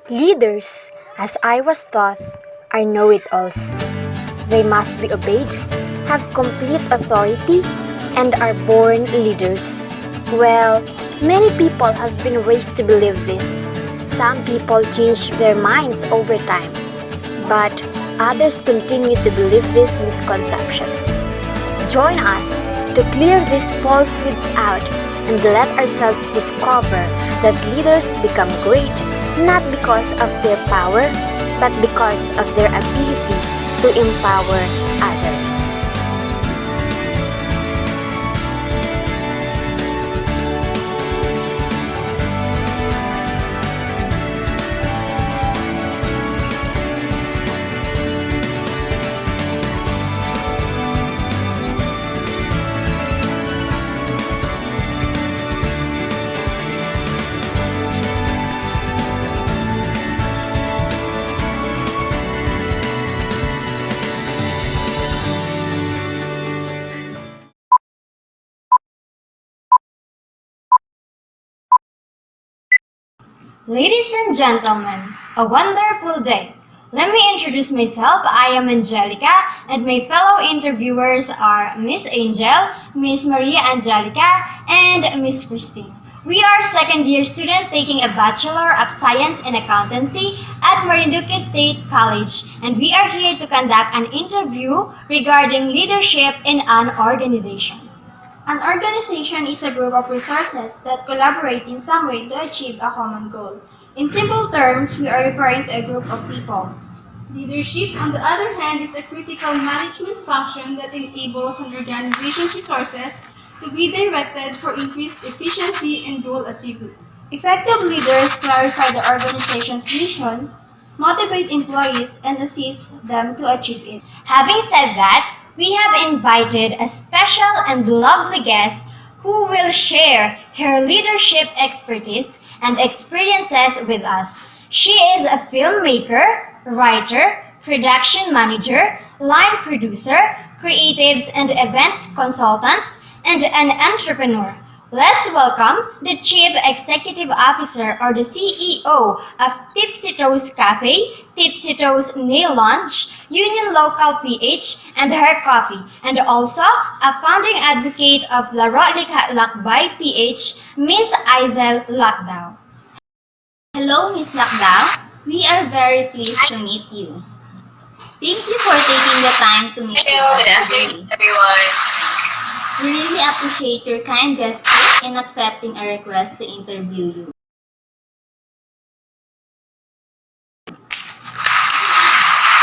Leaders, as I was taught, are know-it-alls. They must be obeyed, have complete authority, and are born leaders. Well, many people have been raised to believe this. Some people change their minds over time, but others continue to believe these misconceptions. Join us to clear these falsehoods out and let ourselves discover that leaders become great not because of their power, but because of their ability to empower others. Ladies and gentlemen, a wonderful day. Let me introduce myself. I am Angelica, and my fellow interviewers are Miss Angel, Miss Maria Angelica, and Miss Christine. We are second year student taking a Bachelor of Science in Accountancy at Marinduque State College, and we are here to conduct an interview regarding leadership in an organization. An organization is a group of resources that collaborate in some way to achieve a common goal. In simple terms, we are referring to a group of people. Leadership, on the other hand, is a critical management function that enables an organization's resources to be directed for increased efficiency and goal achievement. Effective leaders clarify the organization's mission, motivate employees, and assist them to achieve it. Having said that, we have invited a special and lovely guest who will share her leadership expertise and experiences with us. She is a filmmaker, writer, production manager, line producer, creatives and events consultants, and an entrepreneur. Let's welcome the Chief Executive Officer or the CEO of Tipsy Toes Cafe, Tipsy Toes Nail Lounge, Union Local PH, and Her Coffee, and also a founding advocate of Laro Likha Lakbay PH, Miss Aizel Lakdao. Hello, Miss Lakdao. We are very pleased to meet you. Thank you for taking the time to meet Hello, good with us afternoon, today. everyone. We really appreciate your kind gesture in accepting a request to interview you.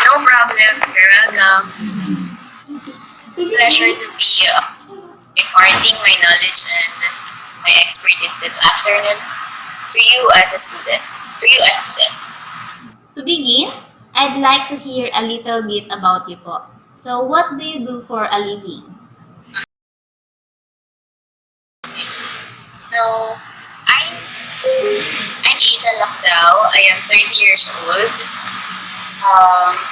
No problem. You're welcome. Pleasure to be imparting my knowledge and my expertise this afternoon to you as a students. To begin, I'd like to hear a little bit about you po. So, what do you do for a living? So, I'm I'm Isa Lakdao. I am 30 years old.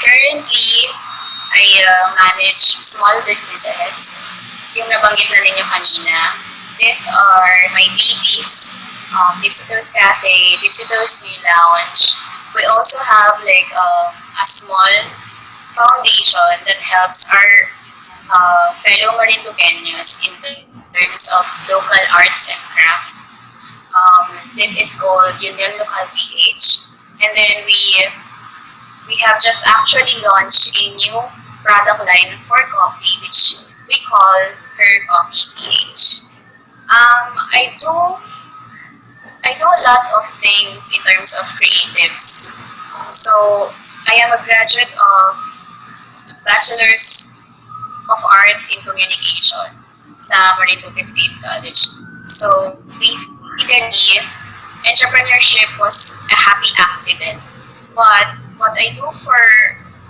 Currently, I manage small businesses. Yung nabanggit na ninyo kanina, these are my babies, Tipsy Toes Cafe, Tipsy Toes Nail Lounge. We also have like a small foundation that helps our fellow Marinduqueños in terms of local arts and craft. This is called Union Local PH. And then we have just actually launched a new product line for coffee, which we call Her Coffee PH. I do a lot of things in terms of creatives. So I am a graduate of Bachelor's of Arts in Communication sa Marinduque State College. So basically, entrepreneurship was a happy accident. But what I do for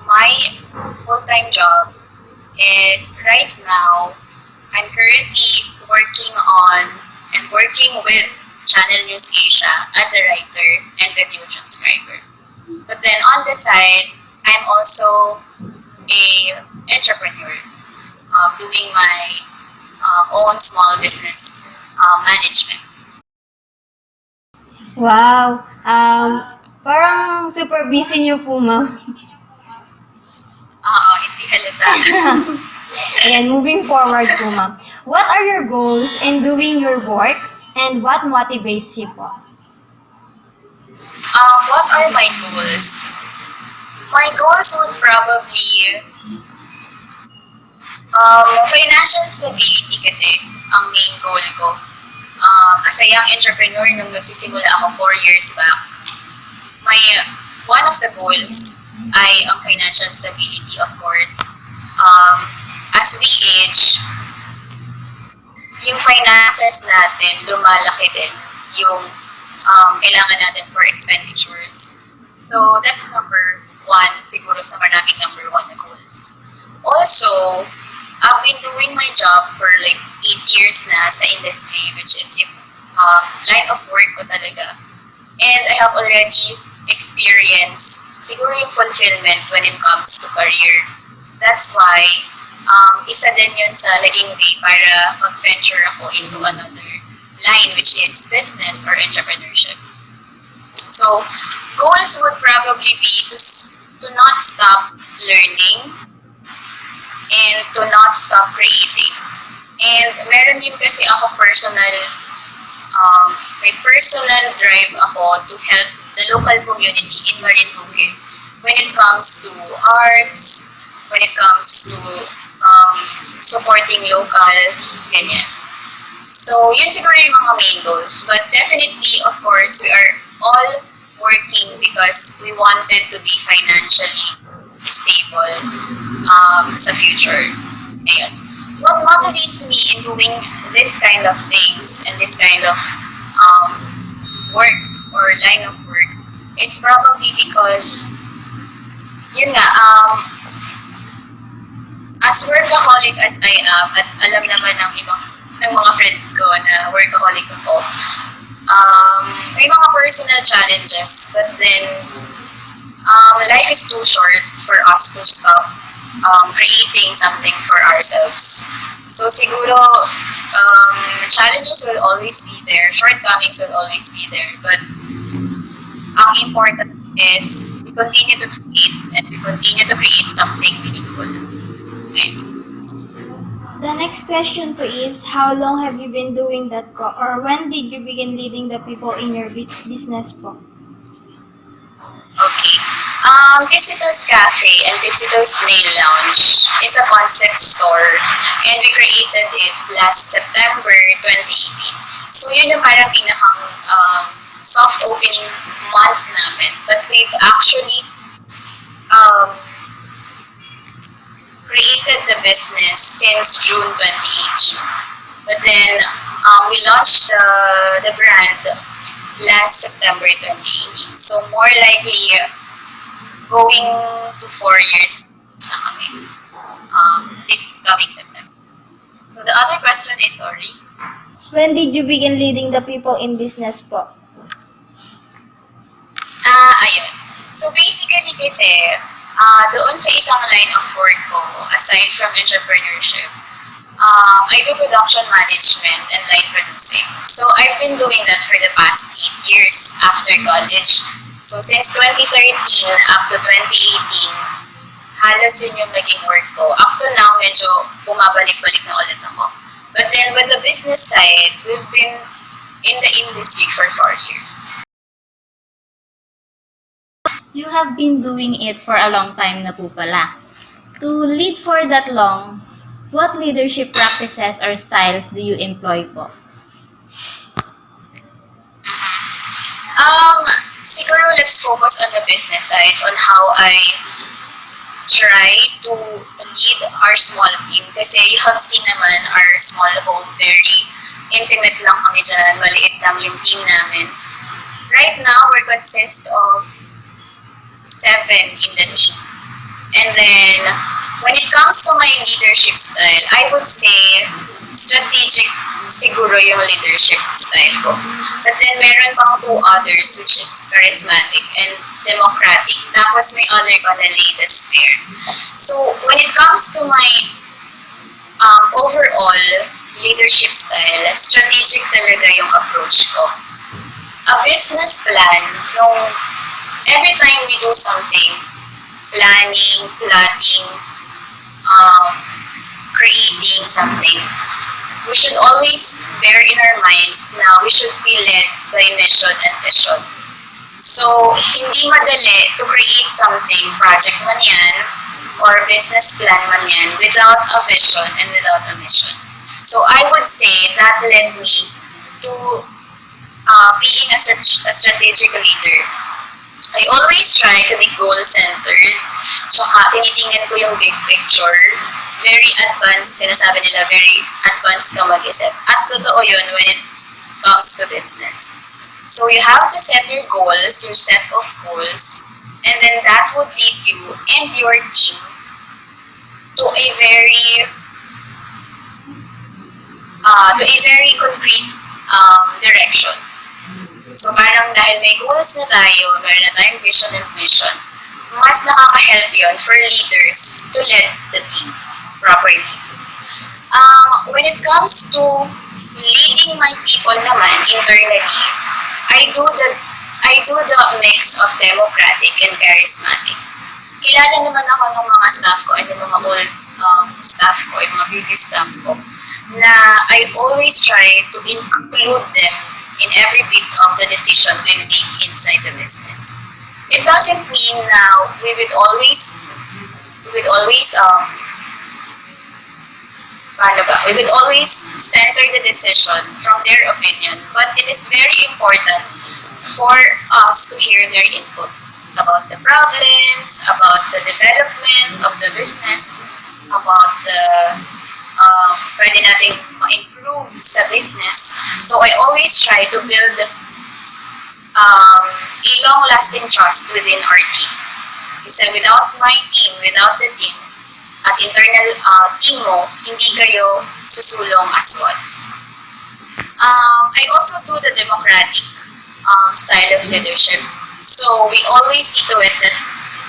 my full-time job is right now, I'm currently working with Channel News Asia as a writer and video transcriber. But then on the side, I'm also a entrepreneur, doing my own small business management. Wow. Parang super busy niyo po, ma'am. Oo, hindi halata. Ayan, moving forward po, ma'am. What are your goals in doing your work and what motivates you po? What are my goals? My goals would probably financial stability kasi ang main goal ko. As a young entrepreneur, nung nagsisimula ako 4 years back, one of the goals ay ang financial stability, of course. As we age, yung finances natin, lumalaki din yung kailangan natin for expenditures. So, that's number one, siguro sa maraming number one na goals. Also, I've been doing my job for like 8 years na sa industry, which is yung line of work ko talaga. And I have already experienced siguro yung fulfillment when it comes to career. That's why, isa din yun sa naging way para mag-venture ako into another line, which is business or entrepreneurship. So, goals would probably be to not stop learning and to not stop creating. And meron din kasi ako may personal drive ako to help the local community in Marinduque when it comes to arts, when it comes to supporting locals, ganyan. So, yun siguro yung mga main goals. But definitely, of course, we are all working because we wanted to be financially stable sa future. Ayun. What motivates me in doing this kind of things and this kind of work or line of work is probably because, yun nga, as workaholic as I am, at alam naman ng mga friends ko na workaholic ako, may mga personal challenges, but then life is too short for us to stop creating something for ourselves. So siguro, challenges will always be there, shortcomings will always be there, but ang important is we continue to create and we continue to create something meaningful. Okay. The next question po is, how long have you been doing that po? Or when did you begin leading the people in your business po? Okay. Tipsy-Toes Cafe and Tipsy-Toes Nail Lounge is a concept store and we created it last September 2018. So yun yung parang pinakang soft opening month namin. But we've actually created the business since June 2018. But then we launched the brand last September 2018. So more likely going to 4 years na kami this coming September. So the other question is, sorry? When did you begin leading the people in business po? Ayun. So basically kasi, doon sa isang line of work ko, aside from entrepreneurship, I do production management and light producing. So I've been doing that for the past 8 years after college. So since 2013 up to 2018, halos yun yung naging work ko. Up to now, medyo bumabalik-balik na ulit ako. But then with the business side, we've been in the industry for 4 years. You have been doing it for a long time na po pala. To lead for that long, what leadership practices or styles do you employ po? Siguro let's focus on the business side, on how I try to lead our small team. Kasi you have seen naman our small home, very intimate lang kami dyan, maliit lang yung team namin. Right now, we consist of 7 in the team. And then, when it comes to my leadership style, I would say strategic siguro yung leadership style ko. But then, meron pang 2 others, which is charismatic and democratic. Tapos may other ko na laissez-faire. So, when it comes to my overall leadership style, strategic talaga yung approach ko. A business plan, nung every time we do something, planning, plotting, creating something, we should always bear in our minds na we should be led by mission and vision. So, hindi madali to create something, project man yan, or business plan man yan, without a vision and without a mission. So, I would say that led me to being a strategic leader. I always try to be goal-centered, tsaka tinitingnan ko yung big picture. Very advanced, sinasabi nila, very advanced ka mag-isip. At totoo yun when it comes to business. So you have to set your goals, your set of goals, and then that would lead you and your team to a very concrete direction. So parang dahil may goals na tayo, meron na tayong vision and mission, mas nakaka-help yun for leaders to lead the team properly. When it comes to leading my people naman internally, I do the mix of democratic and charismatic. Kilala naman ako ng mga staff ko and yung mga old staff ko, yung mga previous staff ko, na I always try to include them in every bit of the decision we make inside the business. It doesn't mean now we would always center the decision from their opinion, but it is very important for us to hear their input about the problems, about the development of the business, about the pwede nating ma-improve sa business. So I always try to build a long-lasting trust within our team. Kasi without my team, without the team, at internal team mo, hindi kayo susulong as one. I also do the democratic style of leadership. So we always see to it that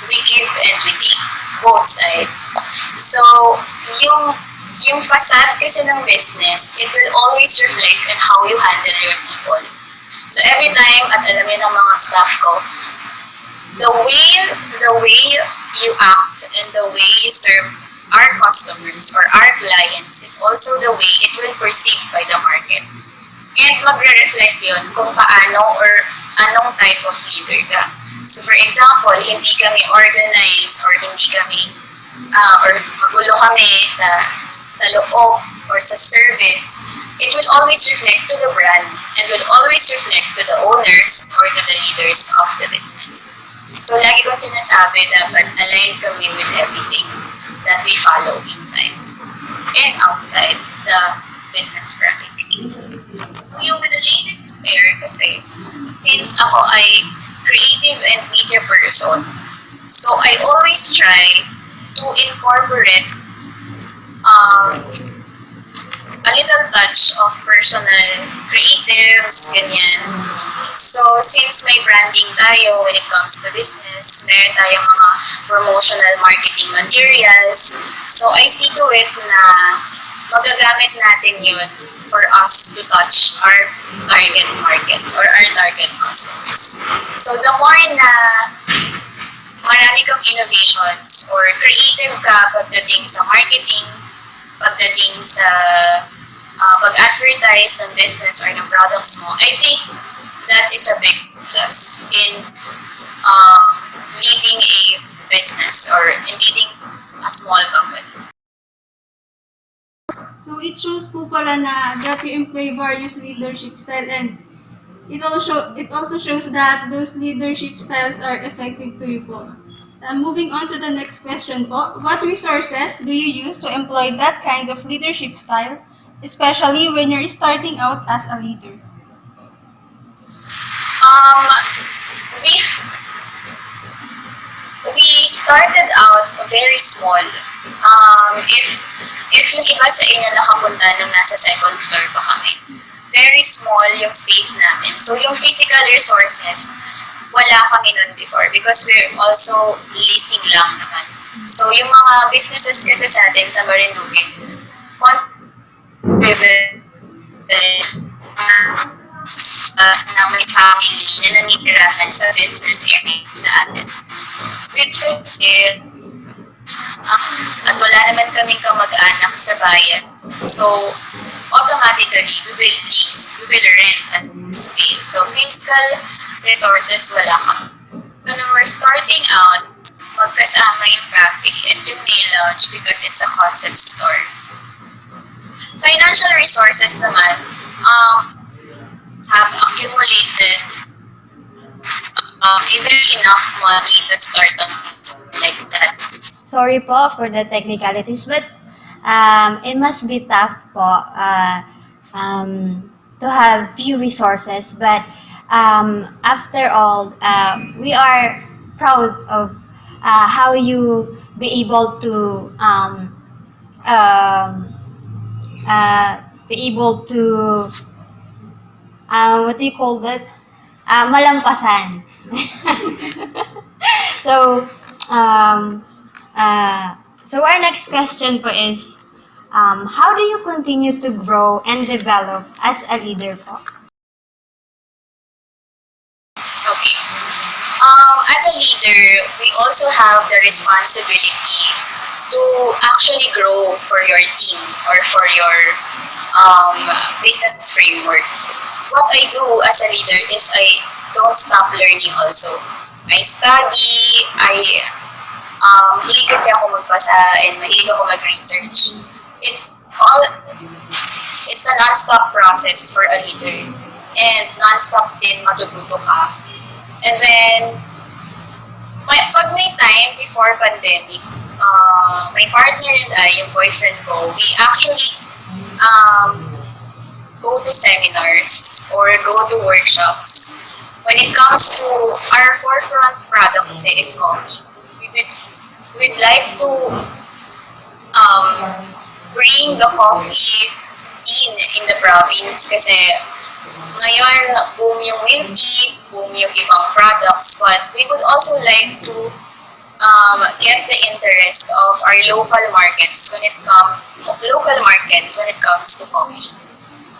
we give and we take, both sides. So yung facade kasi ng business, it will always reflect on how you handle your people. So every time, at alam yun ng mga staff ko, the way you act and the way you serve our customers or our clients is also the way it will perceived by the market. And magre-reflect yun kung paano or anong type of leader ka. So for example, hindi kami organized or hindi kami or magulo kami sa loob or sa service, it will always reflect to the brand and will always reflect to the owners or to the leaders of the business. So lagi kong sinasabi, dapat align kami with everything that we follow inside and outside the business premise. So yung with the laissez-faire kasi, since ako ay creative and media person, so I always try to incorporate a little touch of personal creatives, ganyan. So, since may branding tayo when it comes to business, meron tayong mga promotional marketing materials, so I see to it na magagamit natin yun for us to touch our target market or our target customers. So, the more na marami kang innovations or creative ka pagdating sa marketing, pagdating sa pag-advertise ng business or ng products mo, I think that is a big plus in leading a business or in leading a small company. So it shows po pala na that you employ various leadership style, and it also shows that those leadership styles are effective to you po. Moving on to the next question po, what resources do you use to employ that kind of leadership style, especially when you're starting out as a leader? We started out very small. If yung iba sa inyo nakapunta nung nasa second floor pa kami, very small yung space namin. So yung physical resources, wala kami nun before because we're also leasing lang naman. So yung mga businesses kasi sa atin sa Marinduque, na may family na nanitirahan sa business area sa atin. Because at wala naman kaming kamag-anak sa bayan. So, automatically, we will lease, we will rent a space. So, physical resources wala ka. So, when we're starting out, magkasama yung cafe and yung nail lounge because it's a concept store. Financial resources naman have accumulated even enough money to start on like that. Sorry po for the technicalities, but it must be tough po to have few resources. But after all, we are proud of how you be able to what do you call that? Malampasan. So, so our next question po is, how do you continue to grow and develop as a leader po? Okay. As a leader, we also have the responsibility to actually grow for your team or for your business framework. What I do as a leader is I don't stop learning also. I study, hilig kasi ako magbasa and mahilig ako mag-research. It's a non-stop process for a leader. And non-stop din matututo ka. And then, pag may time before pandemic, my partner and I, yung boyfriend ko, we actually go to seminars or go to workshops. When it comes to our forefront product kasi is coffee, we'd like to bring the coffee scene in the province kasi ngayon boom yung milk tea, boom yung ibang products, but we would also like to get the interest of our local market when it comes to coffee.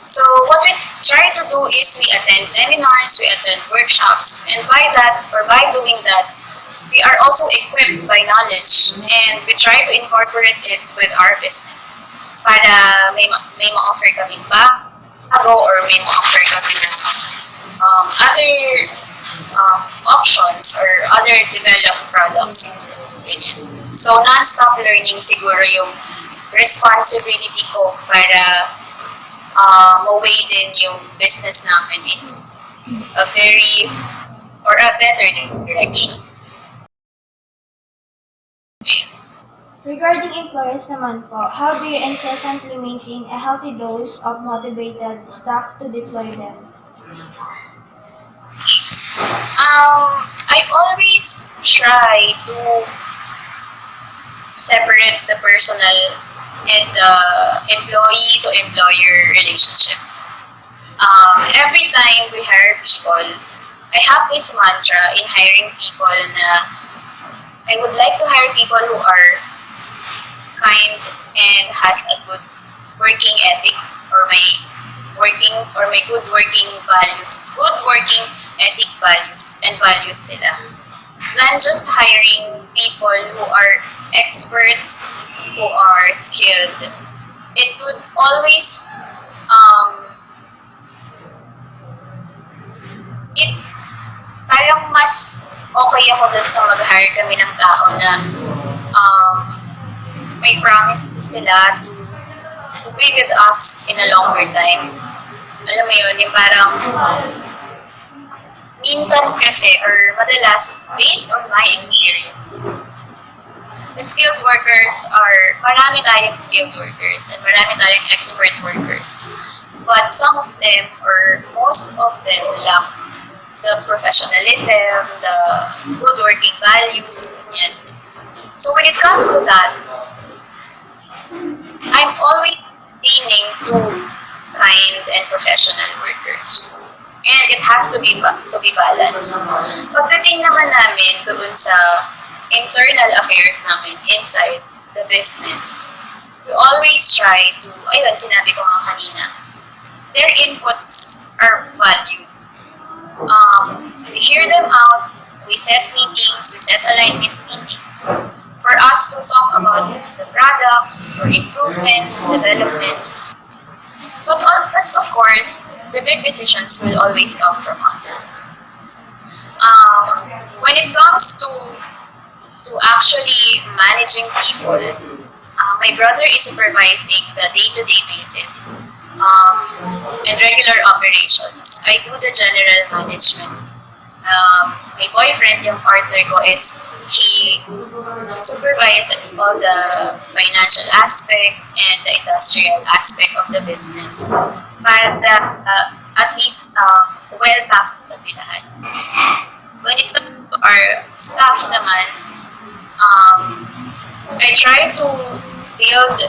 So what we try to do is we attend seminars, we attend workshops, and by doing that, we are also equipped by knowledge, and we try to incorporate it with our business. Para may ma-offer kami bago or may ma-offer kami ng other options or other developed products. Ganyan. So non-stop learning siguro yung responsibility ko para ma-way din yung business namin in a better direction. Regarding employees naman po, how do you incessantly maintain a healthy dose of motivated staff to deploy them? I always try to separate the personal and the employee-to-employer relationship. Every time we hire people, I have this mantra in hiring people na I would like to hire people who are kind and has a good working ethics or my good working values, good working ethic values and values sila. Than just hiring people who are expert, who are skilled. It would always parang mas okay ako dun sa mag-hire kami ng tao na may promise sila to be with us in a longer time. Alam mo yun, yung parang minsan kasi or madalas, based on my experience, the skilled workers marami tayong skilled workers and marami tayong expert workers. But some of them or most of them lack the professionalism, the good working values, yan. So when it comes to that, I'm always aiming to kind and professional workers. And it has to be balanced. Pagdating naman namin doon sa internal affairs namin inside the business, we always try to, ayun, sinabi ko nga kanina, their inputs are valued. We hear them out, we set meetings, we set alignment meetings for us to talk about the products or improvements, developments. But of course, the big decisions will always come from us. When it comes to actually managing people, my brother is supervising the day-to-day basis and regular operations. I do the general management. My boyfriend, yung partner ko, he supervises all the financial aspect and the industrial aspect of the business para at least well-tasked na lahat. When it comes to our staff naman, I try to build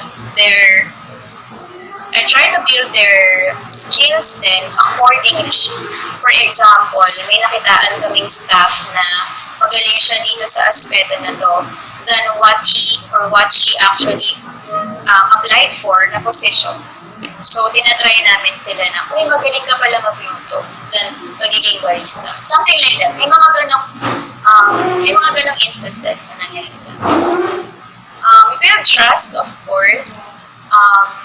their skills then accordingly. For example, may nakitaan kaming staff na magaling siya dito sa aspeto na to than what he or what she actually applied for na position. So, tinatry namin sila na, uy, magaling ka pala magluto than magiging barista. Something like that. May mga ganong instances na nangyari sa amin. We build trust, of course.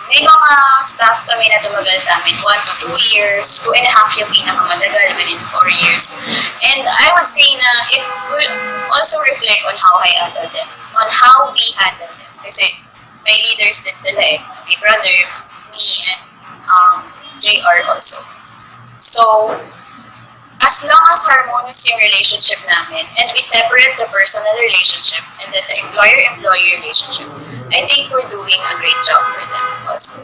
May mga staff kami na tumagal sa amin, 1 to 2 years, 2.5 yung pinakamatagal within 4 years. And I would say na it will also reflect on how I handle them, on how we handle them. Kasi may leaders din sila my brother, me, and JR also. So, as long as harmonious yung relationship namin and we separate the personal relationship and then the employer-employee relationship, I think we're doing a great job for them also.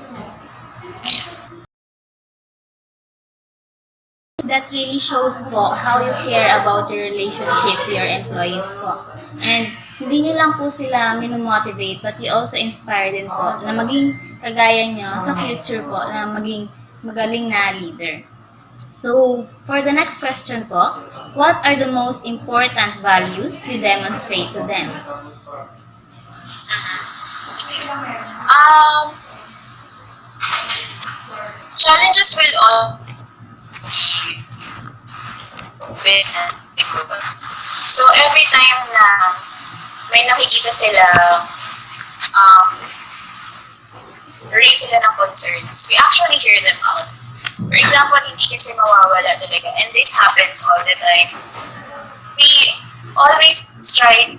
Ayan. That really shows po how you care about your relationship to your employees po. And hindi nyo lang po sila minomotivate, but you also inspire din po na maging kagaya nyo sa future po, na maging magaling na leader. So, for the next question po, what are the most important values you demonstrate to them? Challenges will all business. So, every time na may nakikita sila, raise sila ng concerns, we actually hear them out. For example, hindi kasi mawawala talaga, and this happens all the time. We always try,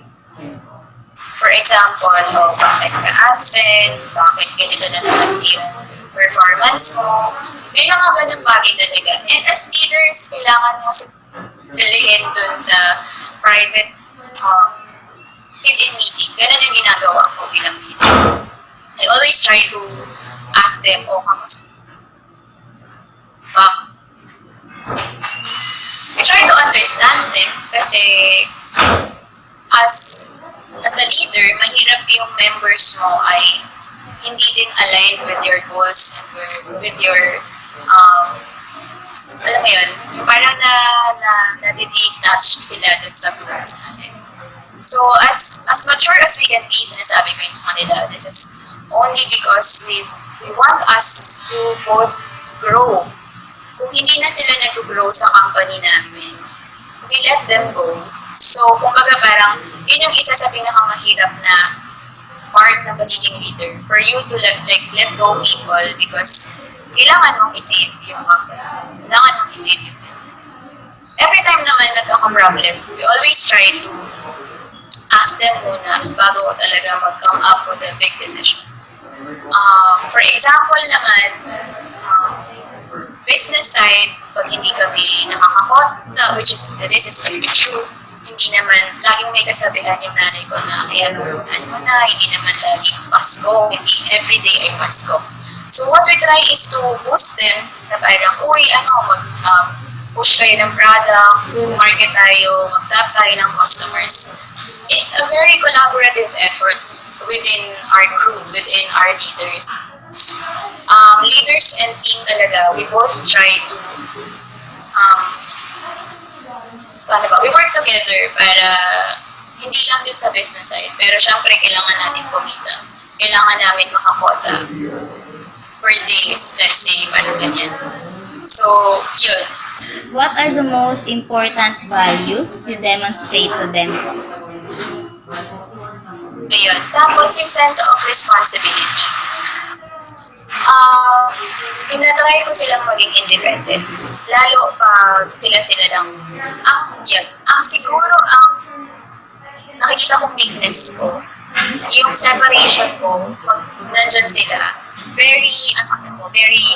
for example, bakit ka absent, bakit ganito na naman yung performance mo, may mga ganun bagay talaga. And as leaders, kailangan mo dalihin dun sa private sit-in meeting. Ganun yung ginagawa ko bilang leader. I always try to ask them, kamusta? I try to understand them kasi as a leader, mahirap yung members mo ay hindi din aligned with your goals and with your alam mo yun, parang na-detach sila dun sa goals natin. So, as mature as we can be, sinasabi ko yun sa kanila, this is only because we want us to both grow. Kung hindi na sila nag-grow sa company namin, we let them go. So, kumbaga parang, yun yung isa sa pinakamahirap na part ng pagiging leader. For you to let go people because kailangan mong isave yung company. Kailangan mong isave yung business. Every time naman nagkaka-problem, we always try to ask them muna bago talaga mag-come up with a big decision. For example naman, business side, pag hindi kami nakakakota, this is very true, hindi naman, laging may kasabihan yung nanay ko na, mo na, hindi naman laging Pasko, hindi everyday ay Pasko. So what we try is to boost them, na parang, push kayo ng product, market tayo, mag-tap tayo ng customers. It's a very collaborative effort within our crew, within our leaders. Leaders and team talaga, we both try to we work together para hindi lang din sa business side, pero syempre kailangan natin kumita. Kailangan namin makakota. per day is, let's say, parang ganyan. So, yun. What are the most important values you demonstrate to them po? Ayun. Tapos, yung sense of responsibility. Um, tinatry ko silang maging independent. Lalo pag sila-sila lang. Siguro, ang nakikita kong weakness ko, yung separation ko, pag nandyan sila, very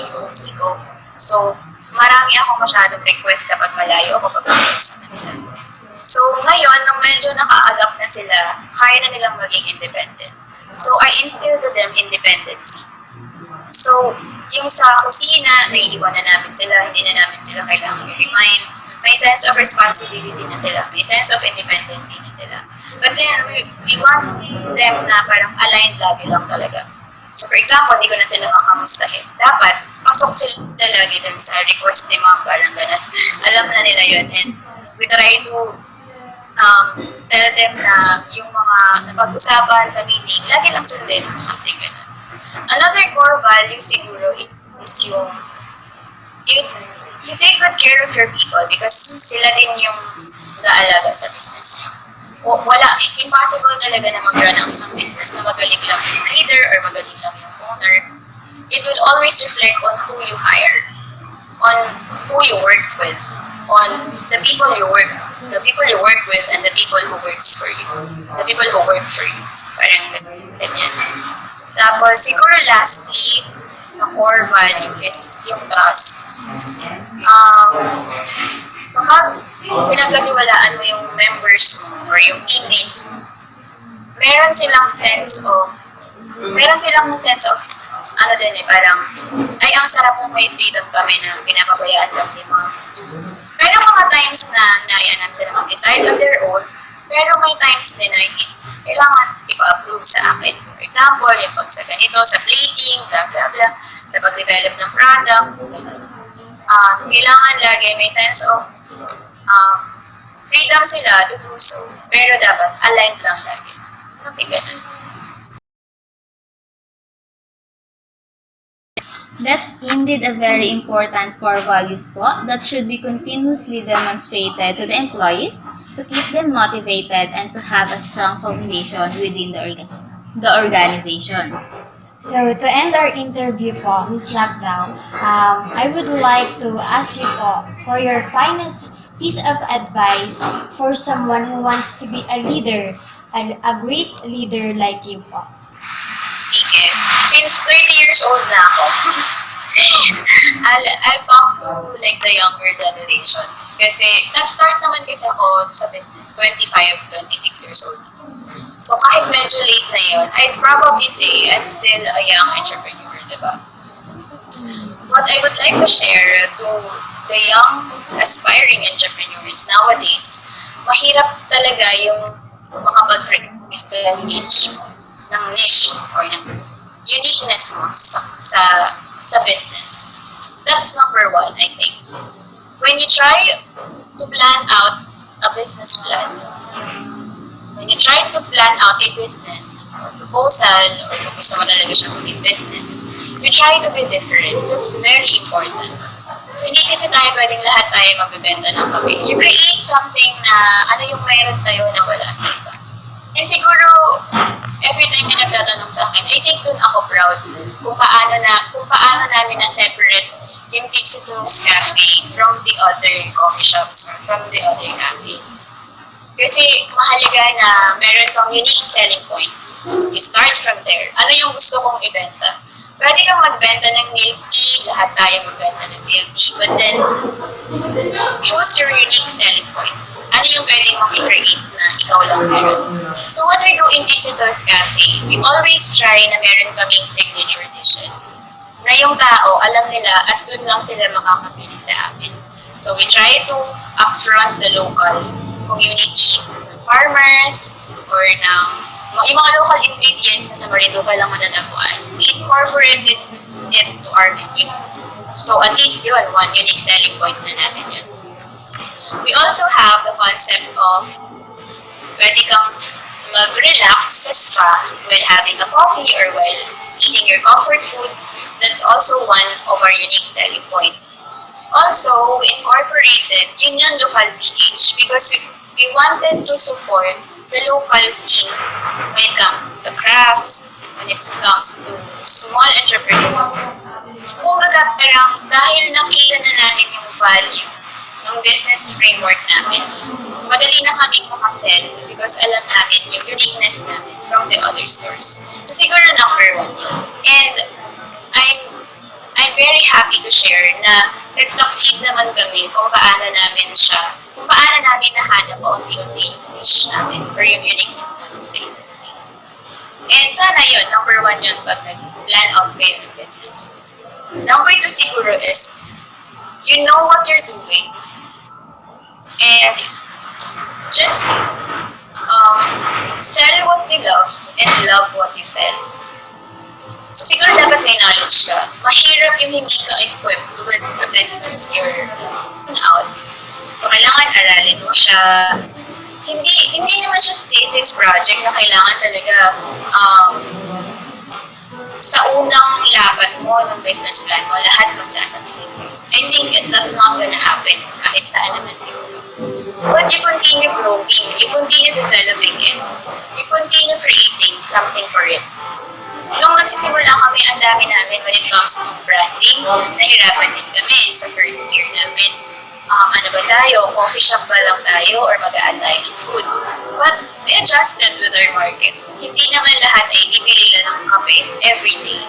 cozy ko. So, marami akong masyadong request kapag malayo ako pag-focus sa kanila. So, ngayon, nung medyo naka-adapt na sila, kaya na nilang maging independent. So, I instill to them independency. So, yung sa kusina, naiiwan na namin sila, hindi na namin sila kailangan i-remind. May sense of responsibility na sila, may sense of independency na sila. But then, we want them na parang aligned lagi lang talaga. So, for example, hindi ko na sila makamustahin. Dapat, pasok sila lagi dun sa request ni mom, parang gano'n. Alam na nila yun. And we try to tell them na yung mga napag-usapan sa meeting, lagi lang sundin, something gano'n. Another core value siguro is yung you take good care of your people because sila din yung nag-aalaga sa business nyo. Impossible talaga na mag-run ang isang business na magaling lang yung leader or magaling lang yung owner. It will always reflect on who you hire, on who you work with, on the people you work with, and the people who works for you, the people who work for you. Parang ganyan. Tapos, siguro lastly, the core value is yung trust. Kapag pinagkatiwalaan mo yung members mo or yung teammates mo, meron silang sense of, parang, ay, ang sarap na may freedom kami na pinapabayaan kami ni mom. Pero mga times na nayanan sila mag-decide on their own, pero may times din na kailangan ipa-approve sa akin. For example, yung pag sa ganito, sa plating, blah, blah, blah, sa pag-develop ng product, kailangan lagi may sense of freedom sila to do so. Pero dapat aligned lang lagi. So, something ganun. That's indeed a very important core values po that should be continuously demonstrated to the employees to keep them motivated and to have a strong foundation within the organization. So, to end our interview po, Ms. Lakdao, I would like to ask you po for your finest piece of advice for someone who wants to be a leader, a great leader like you po. Sige. Since 30 years old na ako, I'll talk to like the younger generations. Kasi nag-start naman kasi ako sa business, 25, 26 years old. So kahit medyo late na yun, I'd probably say I'm still a young entrepreneur, diba? What I would like to share to the young aspiring entrepreneurs nowadays, mahirap talaga yung makapag-create ng niche or ng uniqueness mo sa business. That's number one, I think. When you try to plan out a business plan, when you try to plan out a business or proposal, or kung gusto mo talaga siya maging business, you try to be different. That's very important. Hindi kasi pwedeng lahat tayo magbibenta ng kape. You create something na ano yung mayroon sa'yo na wala sa iba. And siguro, every time may nagtatanong sa akin, I think dun ako proud kung paano namin na-separate yung Tipsy Toast Cafe from the other coffee shops or from the other cafes. Kasi mahalaga na meron kang unique selling point. You start from there. Ano yung gusto kong ibenta? Pwede kang magbenta ng milk tea, lahat tayo magbenta ng milk tea, but then choose your unique selling point. Ano yung pwede mong i-create na ikaw lang meron. So what we do in Tipsy Toast Cafe, we always try na meron kaming signature dishes na yung tao, alam nila at dun lang sila makakabili sa amin. So we try to upfront the local community, farmers, or yung mga local ingredients na sa Marinduque lang mananaguan. We incorporate it to our menu. So at least yun, one unique selling point na natin yun. We also have the concept of pwede kang mag-relax sa spa while having a coffee or while eating your comfort food. That's also one of our unique selling points. Also, we incorporated Union Local PH because we wanted to support the local scene when it comes to crafts, when it comes to small entrepreneurs. Kumbaga, parang dahil nakita na namin yung value ng business framework namin, madali na kami makasell because alam namin yung uniqueness namin from the other stores. So siguro number one yun. And I'm very happy to share na nag-succeed naman kami kung paano namin nahanap paunti-unti yung niche namin or yung uniqueness namin sa industry. And sana yun, number one yun pag nag-plan out kayo ng business. Number two siguro is, you know what you're doing and just sell what you love and love what you sell. So siguro dapat may knowledge ka. Mahirap yung hindi ka equipped with the business you're out. So kailangan aralin mo siya. Hindi naman siya thesis project na kailangan talaga sa unang lapat mo ng business plan mo, lahat magsasucceed. I think that's not gonna happen kahit saan naman siguro. But you continue growing, you continue developing it, you continue creating something for it. Nung nagsisimula kami, ang dami namin when it comes to branding, nahirapan din kami sa first year namin. Ano ba tayo? Coffee shop ba lang tayo or mag-a-add tayo ng food? But we adjusted with our market. Hindi naman lahat ay bibili lang ng kape every day.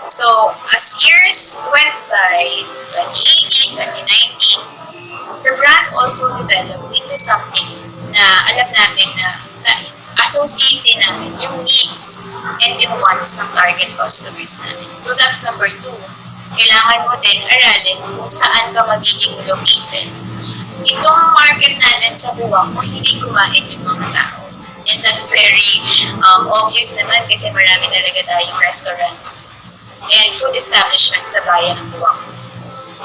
So, as years went by, 2018, 2019, the brand also developed into something na alam namin na associate din namin yung needs and yung wants ng target customers namin. So that's number two. Kailangan mo din aralin kung saan ka magiging located. Itong market natin sa Buwak, kung hindi kumain yung mga tao. And that's very obvious naman kasi marami talaga tayong restaurants and food establishments sa bayan ng Buwak.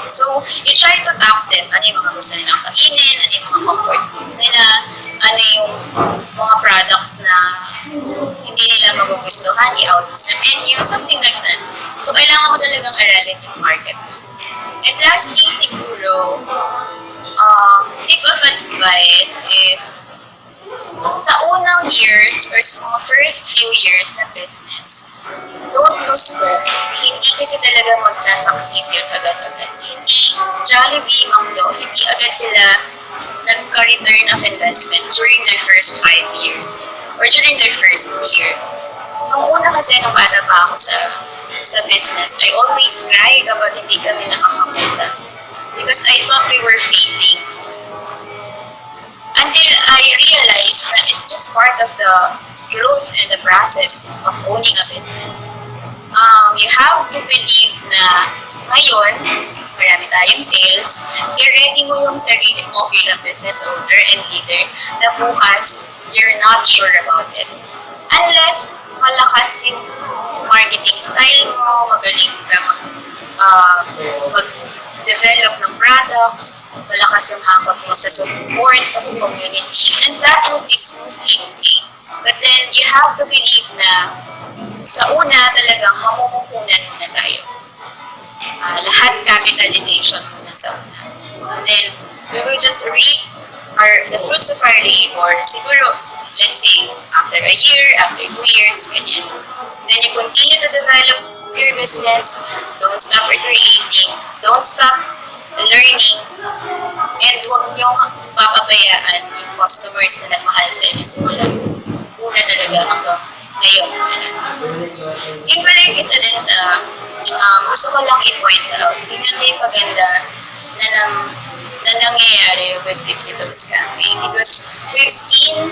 So, you try to tap them. Ano yung mga gusto nilang kainin, ano yung mga comfort foods nila, ano yung mga products na hindi nila magugustuhan, i-out mo sa menu, something like that. So, kailangan mo talagang aralin yung market mo. And lastly, siguro, tip of advice is, sa unang years or sa mga first few years na business, don't lose hope. Hindi kasi talaga magsasucceed yun agad-agad. Hindi Jollibee, McDo, hindi agad sila nagka-return of investment during their first 5 years or during their first year. Nung una kasi nung bata pa ako sa business, I always cry kapag hindi kami nakakapunta because I thought we were failing. Until I realized that it's just part of the growth and the process of owning a business. You have to believe na ngayon, marami tayong sales, i-ready mo yung sarili mo bilang business owner and leader na bukas, you're not sure about it. Unless malakas yung marketing style mo, magaling ka mag-develop ng products, malakas yung hanggang mo sa support sa community, and that will be smoothly okay. But then, you have to believe na sa una talagang mamumuhunan muna tayo. Lahat capitalization muna sa una. And then, we will just reap the fruits of our labor. Siguro, let's say, after a year, after 2 years, ganyan. Then you continue to develop your business. Don't stop creating. Don't stop learning. And huwag niyong papabayaan yung customers na nagmahal sa inyo simula. Una talaga hanggang ngayon. Yung pala yung isa din sa gusto ko lang i-point out. Yun yung paganda na nangyayari with Tipsy Toes Cafe because we've seen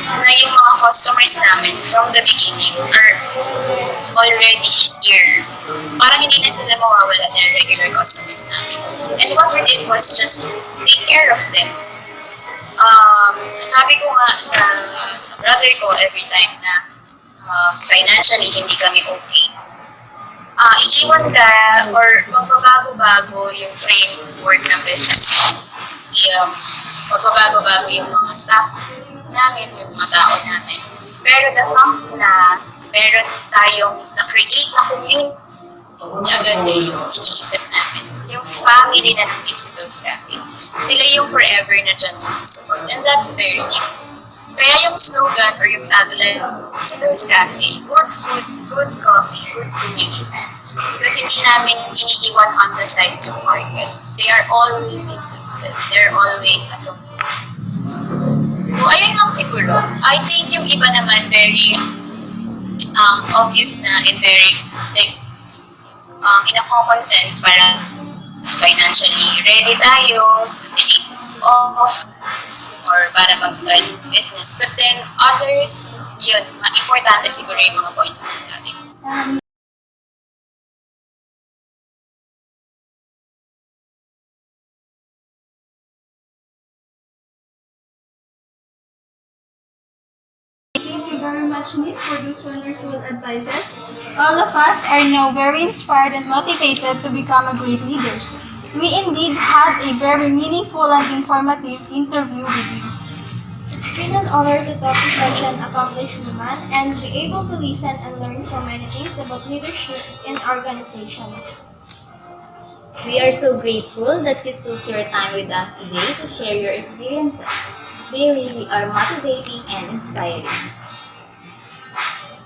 na yung mga customers namin from the beginning are already here. Parang hindi na sila mawawala na regular customers namin. And what we did was just take care of them. Sabi ko nga sa brother ko every time na financially hindi kami okay. Iiwan ka or magbabago-bago yung framework ng business mo. Magbabago-bago yung mga staff namin, yung mga tao namin. Pero the fact na meron tayong na-create na community agad yung iniisip namin. Yung family na ng Tipsy Toast Cafe. Sila yung forever na dyan susupport. And that's very true. Kaya yung slogan or yung tagline ng Tipsy Toast Cafe, good food, good coffee, good community. Because hindi namin iniiwan on the side yung market. They are always inclusive. They're always a support. So, ayun lang siguro. I think yung iba naman very obvious na and very like in a common sense, parang financially ready tayo, take off, or para mag-start business. But then, others, yun, importante siguro yung mga points na sa atin. Thank you very much, Miss, for those wonderful advices. All of us are now very inspired and motivated to become a great leaders. We indeed had a very meaningful and informative interview with you. It's been an honor to talk to such an accomplished woman and be able to listen and learn so many things about leadership in organizations. We are so grateful that you took your time with us today to share your experiences. They really are motivating and inspiring.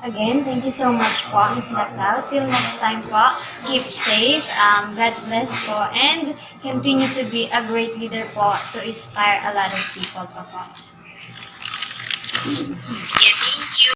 Again, thank you so much po, Miss Lactao. Till next time po, keep safe, God bless po, and continue to be a great leader po to inspire a lot of people po. Yeah, thank you.